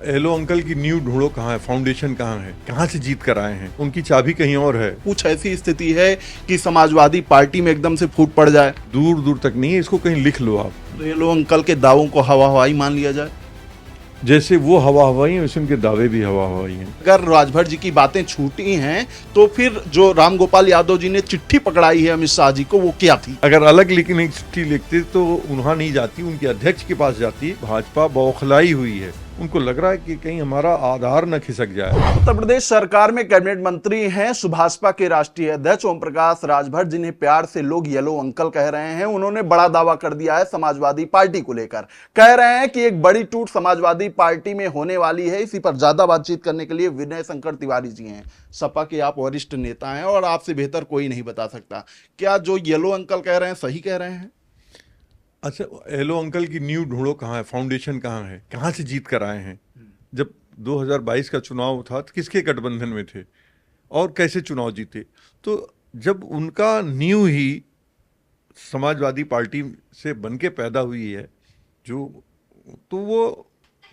Hello uncle की new ढूंढो कहाँ है, फाउंडेशन कहाँ है, कहाँ से जीत कर आए हैं, उनकी चाबी कहीं और है। कुछ ऐसी स्थिति है कि समाजवादी पार्टी में एकदम से फूट पड़ जाए दूर दूर तक नहीं है, इसको कहीं लिख लो आप। तो ये लोग अंकल के दावों को हवा हवाई मान लिया जाए। जैसे वो हवा हवाई है वैसे उनके दावे भी हवा हवाई हैं। अगर राजभर जी की बातें छूटी हैं तो फिर जो रामगोपाल यादव जी ने चिट्ठी पकड़ाई है अमित शाह जी को, वो क्या थी? अगर अलग लेकिन एक चिट्ठी लिखते तो उन्हें नहीं जाती, उनके अध्यक्ष के पास जाती। भाजपा बौखलाई हुई है, उनको लग रहा है कि कहीं हमारा आधार न खिसक जाए। उत्तर प्रदेश सरकार में कैबिनेट मंत्री हैं सुभाषपा के राष्ट्रीय अध्यक्ष ओम प्रकाश राजभर, जिन्हें प्यार से लोग येलो अंकल कह रहे हैं। उन्होंने बड़ा दावा कर दिया है समाजवादी पार्टी को लेकर। कह रहे हैं कि एक बड़ी टूट समाजवादी पार्टी में होने वाली है। इसी पर ज्यादा बातचीत करने के लिए विनय शंकर तिवारी जी हैं। सपा के आप वरिष्ठ नेता हैं और आपसे बेहतर कोई नहीं बता सकता। क्या जो येलो अंकल कह रहे हैं सही कह रहे हैं? अच्छा, हेलो अंकल की न्यू ढूंढो कहाँ है, फाउंडेशन कहाँ है, कहाँ से जीत कर आए हैं। जब 2022 का चुनाव था तो किसके गठबंधन में थे और कैसे चुनाव जीते? तो जब उनका न्यू ही समाजवादी पार्टी से बन के पैदा हुई है जो, तो वो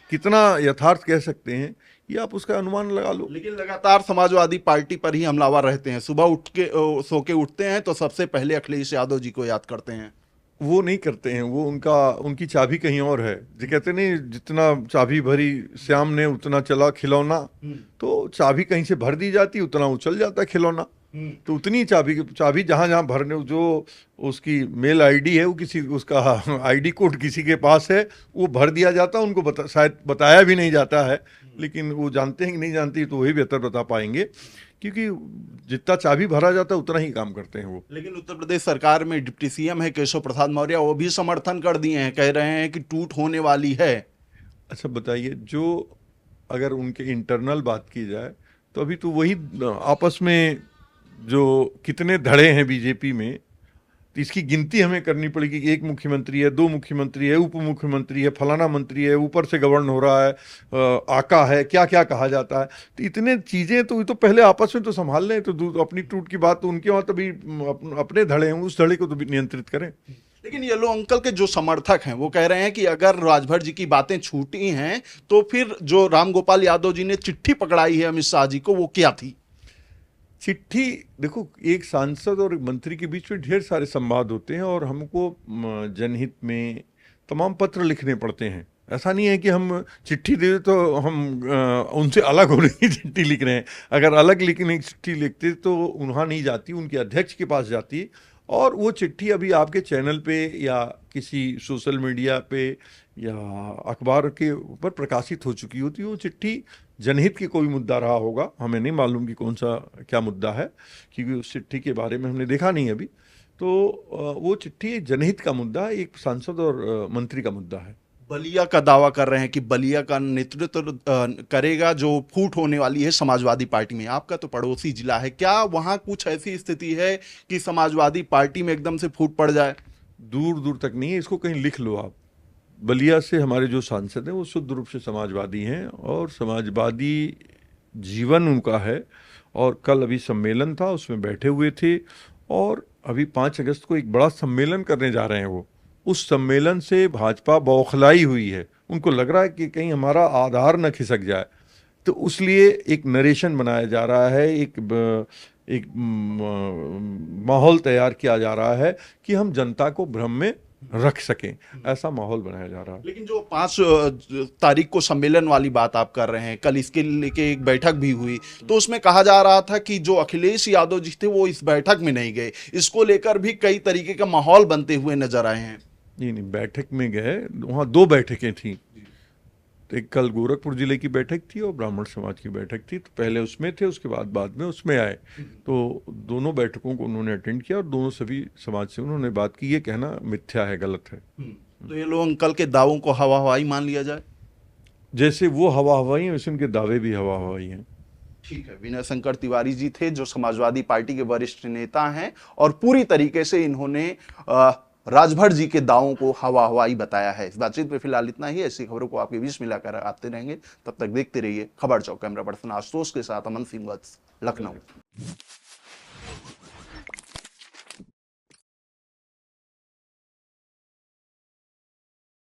कितना यथार्थ कह सकते हैं ये आप उसका अनुमान लगा लो। लेकिन लगातार समाजवादी पार्टी पर ही हमलावर रहते हैं। सुबह उठ के सो के उठते हैं तो सबसे पहले अखिलेश यादव जी को याद करते हैं। वो नहीं करते हैं, वो उनकी चाबी कहीं और है। जो कहते नहीं, जितना चाबी भरी श्याम ने उतना चला खिलौना। तो चाबी कहीं से भर दी जाती, उतना उछल जाता है खिलौना। तो उतनी चाबी जहां जहां भरने, जो उसकी मेल आईडी है, वो किसी उसका आईडी कोड किसी के पास है, वो भर दिया जाता। उनको शायद बताया भी नहीं जाता है, लेकिन वो जानते हैं कि नहीं जानती तो वही बेहतर बता पाएंगे, क्योंकि जितना चाबी भरा जाता है उतना ही काम करते हैं वो। लेकिन उत्तर प्रदेश सरकार में डिप्टी सीएम है केशव प्रसाद मौर्य, वो भी समर्थन कर दिए हैं, कह रहे हैं कि टूट होने वाली है। अच्छा बताइए, जो अगर उनके इंटरनल बात की जाए तो अभी तो वही आपस में जो कितने धड़े हैं बीजेपी में, तो इसकी गिनती हमें करनी पड़ेगी कि एक मुख्यमंत्री है, दो मुख्यमंत्री है, उप मुख्यमंत्री है, फलाना मंत्री है, ऊपर से गवर्न हो रहा है, आका है, क्या क्या कहा जाता है। तो इतने चीज़ें तो ये तो पहले आपस में तो संभाल लें। तो अपनी टूट की बात तो उनके वहाँ तभी अपने धड़े हैं, उस धड़े को तो भी नियंत्रित करें। लेकिन येलो अंकल के जो समर्थक हैं वो कह रहे हैं कि अगर राजभर जी की बातें छूटी हैं तो फिर जो रामगोपाल यादव जी ने चिट्ठी पकड़ाई है अमित शाह जी को, वो क्या थी? चिट्ठी, देखो, एक सांसद और एक मंत्री के बीच में ढेर सारे संवाद होते हैं और हमको जनहित में तमाम पत्र लिखने पड़ते हैं। ऐसा नहीं है कि हम चिट्ठी दे तो हम उनसे अलग हो रही चिट्ठी लिख रहे हैं। अगर अलग लेकिन एक चिट्ठी लिखते तो उन्हें नहीं जाती, उनके अध्यक्ष के पास जाती। और वो चिट्ठी अभी आपके चैनल पे या किसी सोशल मीडिया पे या अखबार के ऊपर प्रकाशित हो चुकी होती। वो चिट्ठी जनहित की कोई मुद्दा रहा होगा, हमें नहीं मालूम कि कौन सा क्या मुद्दा है, क्योंकि उस चिट्ठी के बारे में हमने देखा नहीं अभी। तो वो चिट्ठी जनहित का मुद्दा है, एक सांसद और मंत्री का मुद्दा है। बलिया का दावा कर रहे हैं कि बलिया का नेतृत्व करेगा जो फूट होने वाली है समाजवादी पार्टी में। आपका तो पड़ोसी जिला है, क्या वहां कुछ ऐसी स्थिति है कि समाजवादी पार्टी में एकदम से फूट पड़ जाए? दूर दूर तक नहीं है, इसको कहीं लिख लो आप। बलिया से हमारे जो सांसद हैं वो शुद्ध रूप से समाजवादी हैं और समाजवादी जीवन उनका है। और कल अभी सम्मेलन था, उसमें बैठे हुए थे। और अभी 5 अगस्त को एक बड़ा सम्मेलन करने जा रहे हैं वो। उस सम्मेलन से भाजपा बौखलाई हुई है, उनको लग रहा है कि कहीं हमारा आधार न खिसक जाए। तो उसलिए एक नरेशन बनाया जा रहा है, एक माहौल तैयार किया जा रहा है कि हम जनता को भ्रम में रख सकें। ऐसा माहौल बनाया जा रहा है। लेकिन जो 5 तारीख को सम्मेलन वाली बात आप कर रहे हैं, कल इसके लेके एक बैठक भी हुई, तो उसमें कहा जा रहा था कि जो अखिलेश यादव जी थे वो इस बैठक में नहीं गए। इसको लेकर भी कई तरीके का माहौल बनते हुए नजर आए हैं। नहीं, बैठक में गए, वहाँ 2 बैठकें थी। तो एक कल गोरखपुर जिले की बैठक थी और ब्राह्मण समाज की बैठक थी। तो पहले उसमें थे, उसके बाद में उसमें आए। तो दोनों बैठकों को उन्होंने अटेंड किया और दोनों सभी समाज से उन्होंने बात की। ये कहना मिथ्या है, गलत है। तो ये लोग अंकल के दावों को हवा हवाई मान लिया जाए? जैसे वो हवा हवाई हैं वैसे उनके दावे भी हवा हवाई हैं। ठीक है, विनय शंकर तिवारी जी थे जो समाजवादी पार्टी के वरिष्ठ नेता हैं और पूरी तरीके से इन्होंने राजभर जी के दावों को हवा हवाई बताया है। इस बातचीत में फिलहाल इतना ही। ऐसी खबरों को आपके बीच मिलाकर आते रहेंगे, तब तक देखते रहिए खबर चौक। कैमरा पर्सन आशुतोष के साथ अमन सिंह, लखनऊ।